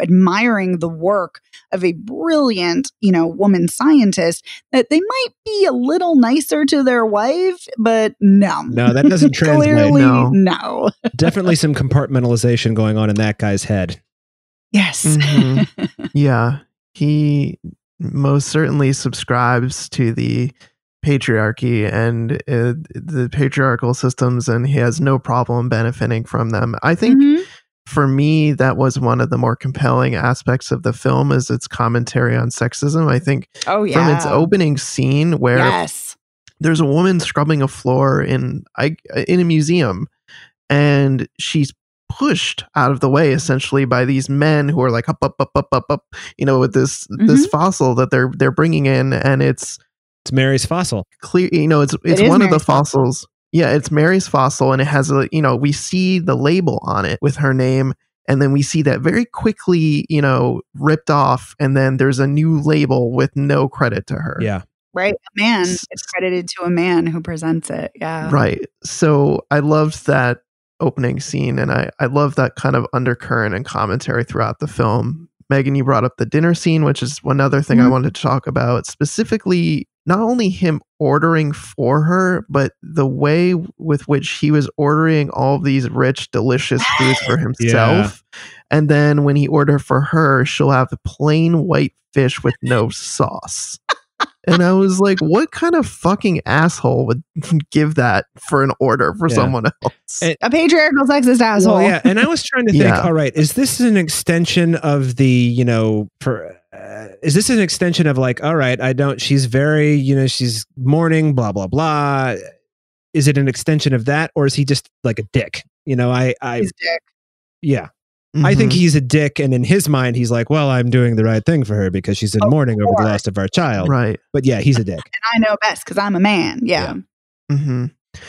admiring the work of a brilliant, woman scientist, that they might be a little nicer to their wife, but no. No, that doesn't translate. Clearly, no. Definitely some compartmentalization going on in that guy's head. Yes. Yeah. He most certainly subscribes to the patriarchy and the patriarchal systems, and he has no problem benefiting from them. I think for me, that was one of the more compelling aspects of the film, is its commentary on sexism. I think from its opening scene where there's a woman scrubbing a floor in a museum, and she's pushed out of the way essentially by these men who are like up, with this fossil that they're bringing in, and it's Mary's fossil. Clear, it's one of the fossils. Yeah, it's Mary's fossil, and it has we see the label on it with her name, and then we see that very quickly, ripped off, and then there's a new label with no credit to her. Yeah. Right. A man. It's credited to a man who presents it. Yeah. Right. So I loved that opening scene, and I love that kind of undercurrent and commentary throughout the film. Megan, you brought up the dinner scene, which is one other thing I wanted to talk about, specifically not only him ordering for her, but the way with which he was ordering all of these rich, delicious foods for himself. And then when he ordered for her, she'll have plain white fish with no sauce. And I was like, what kind of fucking asshole would give that for an order for someone else? A patriarchal sexist asshole. Well, yeah. And I was trying to think, all right, is this an extension of the, is this an extension of like, all right, she's very, she's mourning, blah, blah, blah. Is it an extension of that? Or is he just like a dick? He's a dick. Yeah. I think he's a dick, and in his mind, he's like, well, I'm doing the right thing for her because she's in mourning over the loss of our child. Right. But yeah, he's a dick. And I know best because I'm a man. Yeah.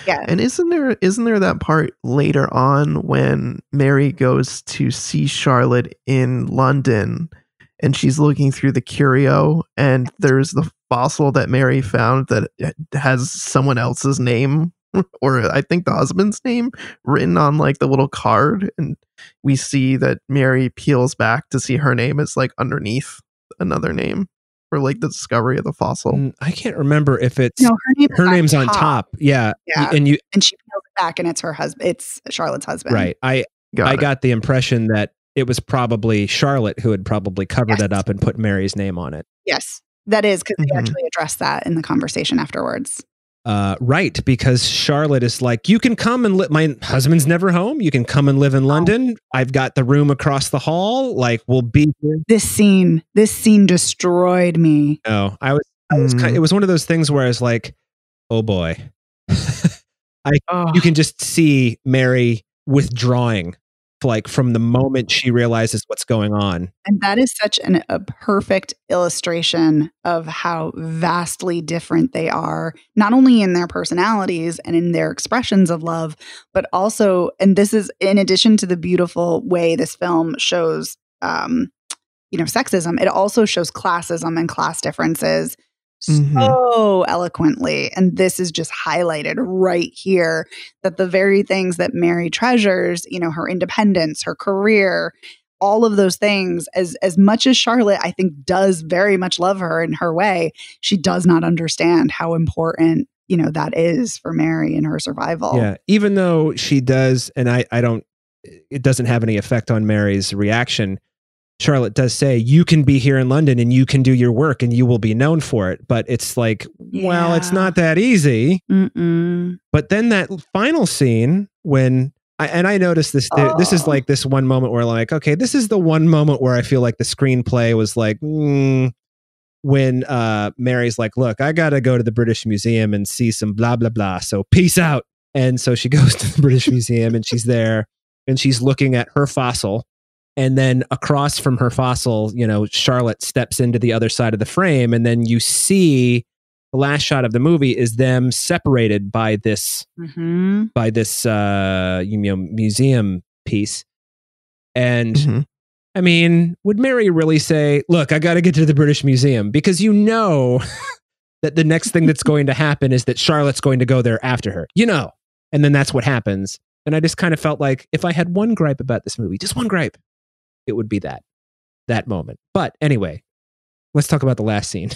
Yeah. And isn't there that part later on when Mary goes to see Charlotte in London, and she's looking through the curio, and there's the fossil that Mary found that has someone else's name, or I think the husband's name, written on like the little card, and we see that Mary peels back to see her name is like underneath another name for like the discovery of the fossil. I can't remember if it's her name's on top. Yeah. And she peels it back, and it's her husband. It's Charlotte's husband. Right. I got the impression that it was probably Charlotte who had probably covered it up and put Mary's name on it. Yes, that is, because they actually addressed that in the conversation afterwards. right, because Charlotte is like, you can come and live. My husband's never home. You can come and live in London. I've got the room across the hall. Like, we'll be here. This scene destroyed me. No, I was kind of, it was one of those things where I was like, oh boy. You can just see Mary withdrawing, like, from the moment she realizes what's going on. And that is such a perfect illustration of how vastly different they are, not only in their personalities and in their expressions of love, but also, and this is in addition to the beautiful way this film shows, sexism, it also shows classism and class differences so eloquently. And this is just highlighted right here, that the very things that Mary treasures, her independence, her career, all of those things, as much as Charlotte, I think, does very much love her in her way, she does not understand how important, that is for Mary and her survival. Yeah. Even though she does, and it doesn't have any effect on Mary's reaction. Charlotte does say, you can be here in London and you can do your work and you will be known for it. But it's like, well, it's not that easy. But then that final scene when, I noticed this, this is like this one moment where like, okay, this is the one moment where I feel like the screenplay was like, when Mary's like, look, I got to go to the British Museum and see some blah, blah, blah. So peace out. And so she goes to the British Museum and she's there and she's looking at her fossil. And then across from her fossil, Charlotte steps into the other side of the frame. And then you see the last shot of the movie is them separated by this, museum piece. And I mean, would Mary really say, look, I got to get to the British Museum? Because that the next thing that's going to happen is that Charlotte's going to go there after her, and then that's what happens. And I just kind of felt like if I had one gripe about this movie, just one gripe, it would be that moment. But anyway, let's talk about the last scene.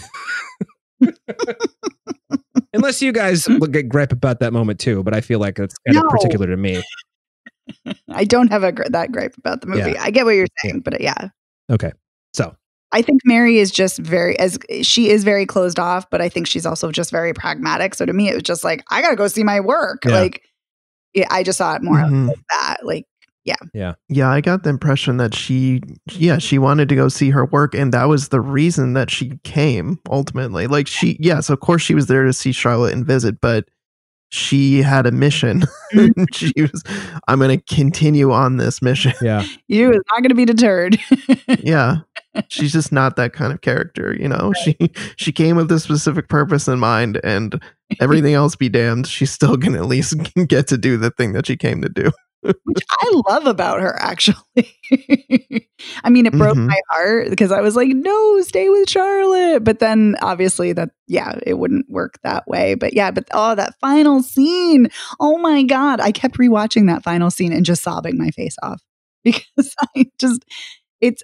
Unless you guys get gripe about that moment too, but I feel like it's kind of particular to me. I don't have that gripe about the movie. Yeah. I get what you're saying, but yeah. Okay. So I think Mary is just she is very closed off, but I think she's also just very pragmatic. So to me, it was just like, I got to go see my work. Yeah. Like, I just saw it more like that. Like, yeah. I got the impression that she wanted to go see her work, and that was the reason that she came ultimately. Like of course she was there to see Charlotte and visit, but she had a mission. I'm going to continue on this mission. Yeah. You is not going to be deterred. Yeah. She's just not that kind of character, Right. She came with a specific purpose in mind, and everything else be damned, she's still going to at least get to do the thing that she came to do. Which I love about her, actually. I mean, it broke my heart because I was like, no, stay with Charlotte. But then obviously it wouldn't work that way. But that final scene. Oh my God. I kept rewatching that final scene and just sobbing my face off because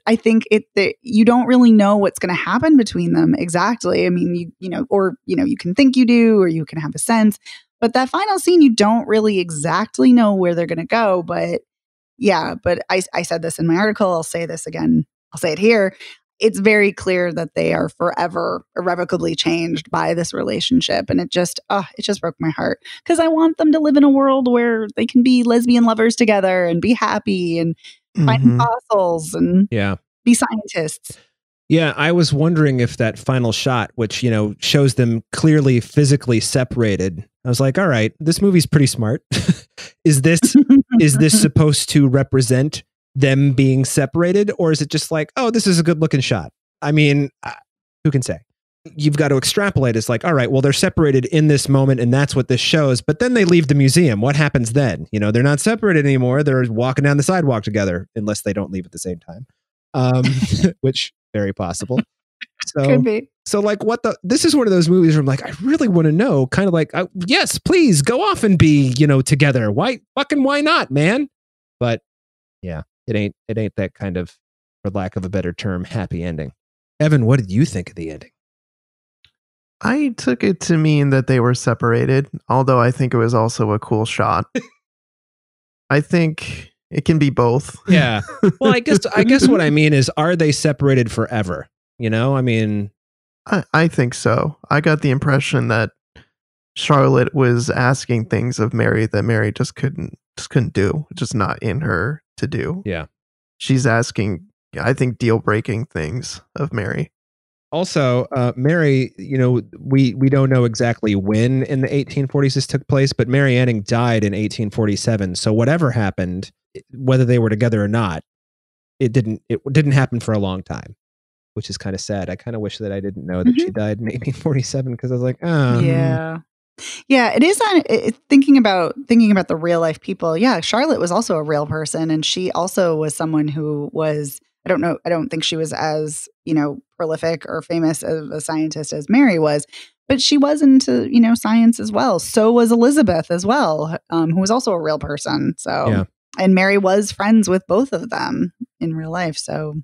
I think you don't really know what's going to happen between them exactly. I mean, you can think you do, or you can have a sense. But that final scene, you don't really exactly know where they're going to go. But I said this in my article. I'll say this again. I'll say it here. It's very clear that they are forever irrevocably changed by this relationship. And it just broke my heart because I want them to live in a world where they can be lesbian lovers together and be happy and find fossils and be scientists. Yeah, I was wondering if that final shot, which, shows them clearly physically separated, I was like, all right, this movie's pretty smart. Is this supposed to represent them being separated? Or is it just like, oh, this is a good looking shot? I mean, who can say? You've got to extrapolate. It's like, all right, well, they're separated in this moment and that's what this shows. But then they leave the museum. What happens then? They're not separated anymore. They're walking down the sidewalk together, unless they don't leave at the same time, which very possible. So, could be. So like this is one of those movies where I'm like, I really want to know, kind of like, yes, please go off and be, together. Why not, man? But yeah, it ain't that kind of, for lack of a better term, happy ending. Evan, what did you think of the ending? I took it to mean that they were separated, although I think it was also a cool shot. I think it can be both. Yeah. Well, I guess what I mean is, are they separated forever? I mean, I think so. I got the impression that Charlotte was asking things of Mary that Mary just couldn't do, just not in her to do. Yeah. She's asking, I think, deal-breaking things of Mary. Also, Mary, we don't know exactly when in the 1840s this took place, but Mary Anning died in 1847. So whatever happened, whether they were together or not, it didn't happen for a long time, which is kind of sad. I kind of wish that I didn't know that she died in 1847 because I was like, oh. Yeah. Yeah, it is thinking about the real life people. Yeah, Charlotte was also a real person, and she also was someone who was, I don't think she was as, prolific or famous of a scientist as Mary was, but she was into, science as well. So was Elizabeth as well, who was also a real person. So, yeah. And Mary was friends with both of them in real life. So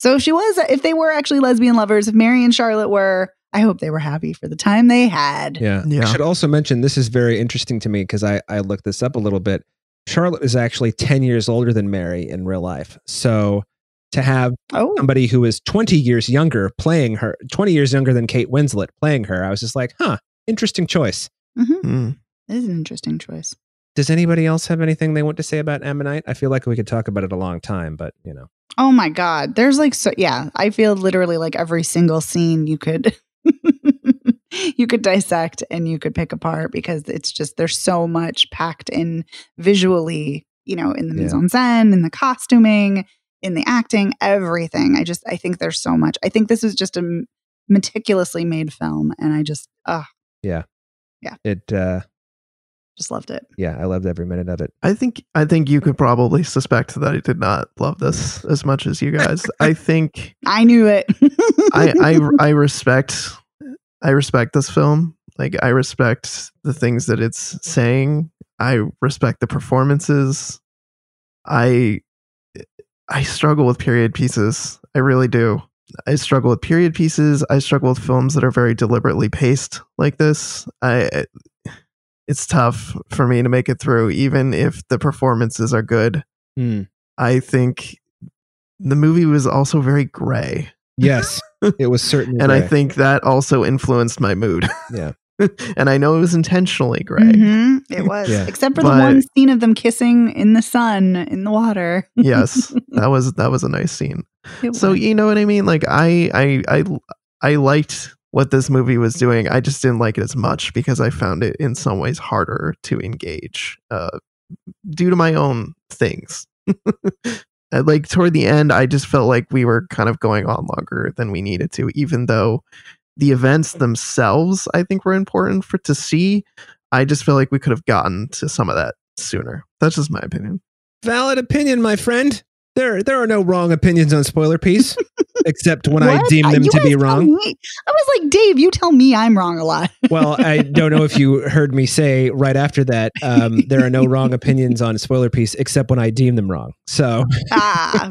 if they were actually lesbian lovers, if Mary and Charlotte were, I hope they were happy for the time they had. Yeah. I should also mention, this is very interesting to me because I looked this up a little bit. Charlotte is actually 10 years older than Mary in real life. So to have somebody who is 20 years younger playing her, 20 years younger than Kate Winslet playing her, I was just like, interesting choice. It is an interesting choice. Does anybody else have anything they want to say about Ammonite? I feel like we could talk about it a long time, but Oh my God. There's I feel literally like every single scene you could you could dissect and you could pick apart because it's just, there's so much packed in visually, in the mise en scène, in the costuming, in the acting, everything. I think there's so much. I think this is just a meticulously made film, and I just, it just loved it. Yeah, I loved every minute of it. I think you could probably suspect that I did not love this as much as you guys. I think I knew it. I respect this film. Like, I respect the things that it's saying. I respect the performances. I struggle with period pieces. I really do. I struggle with period pieces. I struggle with films that are very deliberately paced like this. It's tough for me to make it through, even if the performances are good. I think the movie was also very gray. Yes, it was certainly and gray. I think that also influenced my mood. Yeah. And I know it was intentionally gray. It was. Yeah. Except for the one scene of them kissing in the sun, in the water. Yes, that was a nice scene. So you know what I mean? Like, I liked what this movie was doing. I just didn't like it as much because I found it in some ways harder to engage due to my own things. Like, toward the end, I just felt like we were kind of going on longer than we needed to, even though the events themselves, I think, were important to see. I just feel like we could have gotten to some of that sooner. That's just my opinion. Valid opinion, my friend. There are no wrong opinions on Spoiler Piece, except when I deem them to be wrong. I was like, Dave, you tell me I'm wrong a lot. Well, I don't know if you heard me say right after that, there are no wrong opinions on Spoiler Piece, except when I deem them wrong. So,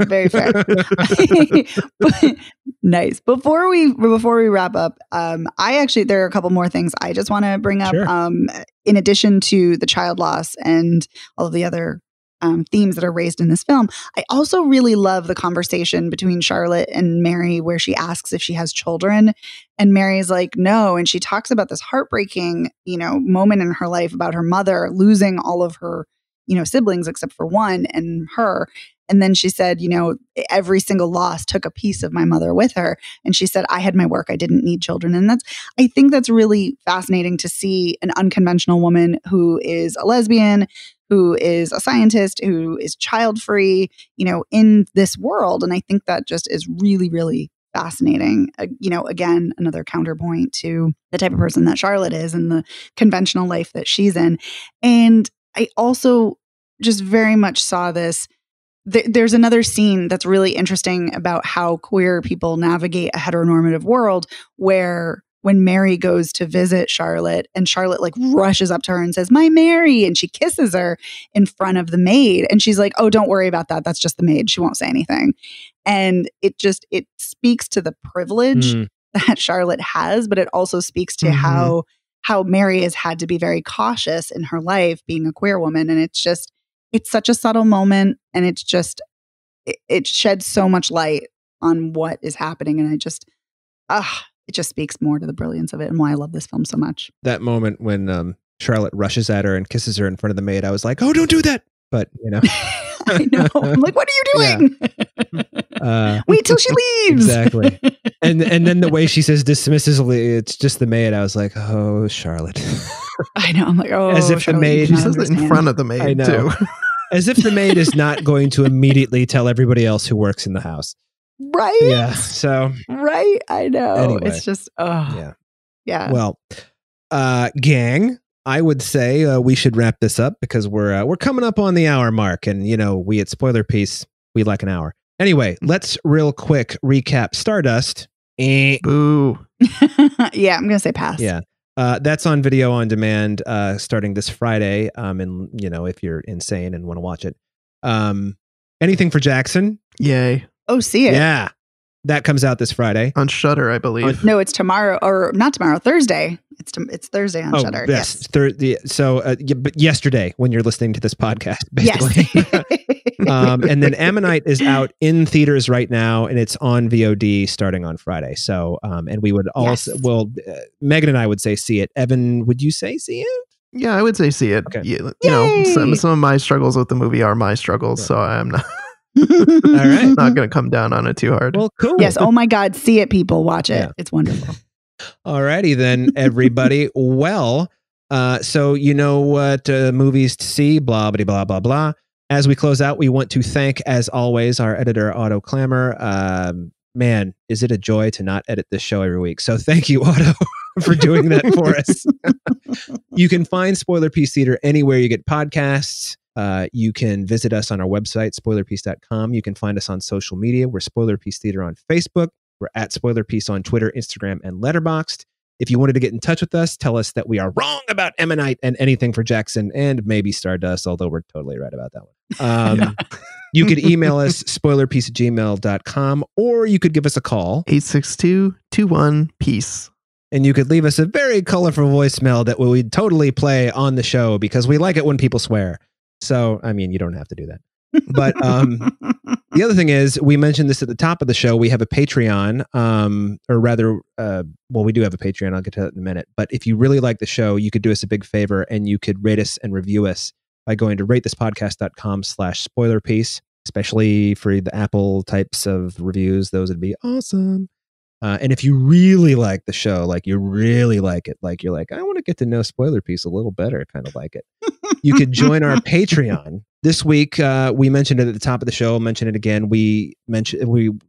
very fair. But, nice. Before we wrap up, there are a couple more things I just want to bring up. Sure. In addition to the child loss and all of the other themes that are raised in this film, I also really love the conversation between Charlotte and Mary where she asks if she has children, and Mary's like, no. And she talks about this heartbreaking, moment in her life about her mother losing all of her, siblings except for one and her. And then she said, every single loss took a piece of my mother with her. And she said, I had my work. I didn't need children. And I think that's really fascinating to see an unconventional woman who is a lesbian, who is a scientist, who is child-free, in this world. And I think that just is really, really fascinating. Again, another counterpoint to the type of person that Charlotte is and the conventional life that she's in. And I also just very much saw this. There's another scene that's really interesting about how queer people navigate a heteronormative world, where when Mary goes to visit Charlotte and Charlotte like rushes up to her and says, "My Mary," and she kisses her in front of the maid. And she's like, "Oh, don't worry about that. That's just the maid. She won't say anything." And it speaks to the privilege that Charlotte has, but it also speaks to how Mary has had to be very cautious in her life being a queer woman. And it's such a subtle moment, and it sheds so much light on what is happening. And it it just speaks more to the brilliance of it and why I love this film so much. That moment when Charlotte rushes at her and kisses her in front of the maid, I was like, oh, don't do that. But, I know. I'm like, what are you doing? Yeah. Wait till she leaves. Exactly. And then the way she says dismissively, it's just the maid. I was like, oh, Charlotte. I know. I'm like, oh, as if Charlotte, the maid. She says it in front of the maid, I know. too. As if the maid is not going to immediately tell everybody else who works in the house. Right. Yeah. So. Right. I know. Anyway. It's just, yeah. Yeah. Well, gang, I would say we should wrap this up because we're coming up on the hour mark, and we at Spoiler Piece, we like an hour. Anyway, let's real quick recap Stardust. Boo. Yeah, I'm gonna say pass. Yeah, that's on video on demand starting this Friday. And if you're insane and want to watch it, anything for Jackson? Yay. Oh, see it. Yeah, that comes out this Friday on Shudder, I believe. No, it's tomorrow, or not tomorrow, Thursday. It's Thursday on Shudder. Yes. But yesterday when you're listening to this podcast, basically. Yes. And then Ammonite is out in theaters right now, and it's on VOD starting on Friday. So, and we would also, Megan and I would say see it. Evan, would you say see it? Yeah, I would say see it. Okay. Some of my struggles with the movie are my struggles, so I'm not. All right. Not going to come down on it too hard. Well, cool. Yes. Oh my God. See it, people. Watch it. Yeah. It's wonderful. All righty then, everybody. Well, so you know what movies to see, blah, blah, blah, blah, blah. As we close out, we want to thank, as always, our editor, Otto Clamor. Man, is it a joy to not edit this show every week. So thank you, Otto, for doing that for us. You can find Spoiler Piece Theater anywhere you get podcasts. You can visit us on our website, spoilerpiece.com. You can find us on social media. We're Spoiler Piece Theater on Facebook. We're at Spoiler Piece on Twitter, Instagram, and Letterboxd. If you wanted to get in touch with us, tell us that we are wrong about Ammonite and anything for Jackson and maybe Stardust, although we're totally right about that one. You could email us, spoilerpiece@gmail.com, or you could give us a call. 862-21-PEACE. And you could leave us a very colorful voicemail that we'd totally play on the show because we like it when people swear. So, I mean, you don't have to do that. But the other thing is, we mentioned this at the top of the show. We have a Patreon, or rather, we do have a Patreon. I'll get to that in a minute. But if you really like the show, you could do us a big favor and you could rate us and review us by going to ratethispodcast.com/spoilerpiece, especially for the Apple types of reviews. Those would be awesome. And if you really like the show, like you really like it, like you're like, I want to get to know Spoiler Piece a little better, kind of like it, you could join our Patreon. This week, we mentioned it at the top of the show. I'll mention it again. We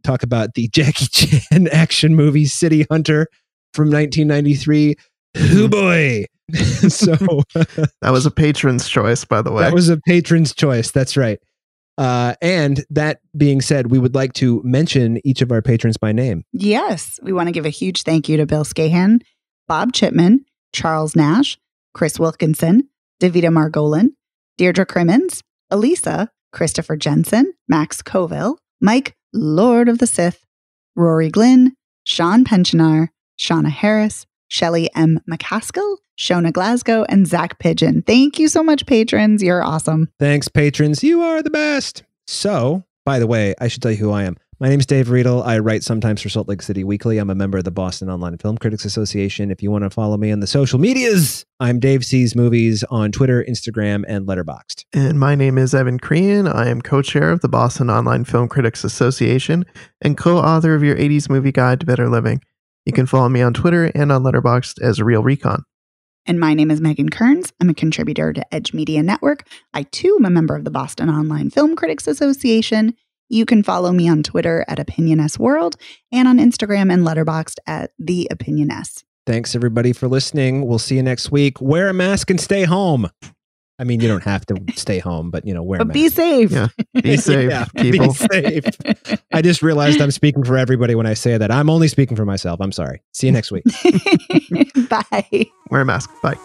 talk about the Jackie Chan action movie City Hunter from 1993. Oh boy! So that was a patron's choice, by the way. That was a patron's choice. That's right. And that being said, we would like to mention each of our patrons by name. Yes. We want to give a huge thank you to Bill Scahan, Bob Chipman, Charles Nash, Chris Wilkinson, Davida Margolin, Deirdre Crimmins, Elisa, Christopher Jensen, Max Coville, Mike, Lord of the Sith, Rory Glynn, Sean Pensionar, Shauna Harris, Shelley M. McCaskill, Shona Glasgow, and Zach Pigeon. Thank you so much, patrons. You're awesome. Thanks, patrons. You are the best. So, by the way, I should tell you who I am. My name is Dave Riedel. I write sometimes for Salt Lake City Weekly. I'm a member of the Boston Online Film Critics Association. If you want to follow me on the social medias, I'm Dave Sees Movies on Twitter, Instagram, and Letterboxd. And my name is Evan Crean. I am co-chair of the Boston Online Film Critics Association and co-author of your 80s movie guide to better living. You can follow me on Twitter and on Letterboxd as Real Recon. And my name is Megan Kearns. I'm a contributor to Edge Media Network. I, too, am a member of the Boston Online Film Critics Association. You can follow me on Twitter at OpinionSWorld and on Instagram and Letterboxd at The Opinion S. Thanks, everybody, for listening. We'll see you next week. Wear a mask and stay home. I mean, you don't have to stay home, but, wear a mask. But be safe. Yeah. Be safe, people. Be safe. I just realized I'm speaking for everybody when I say that. I'm only speaking for myself. I'm sorry. See you next week. Bye. Wear a mask. Bye.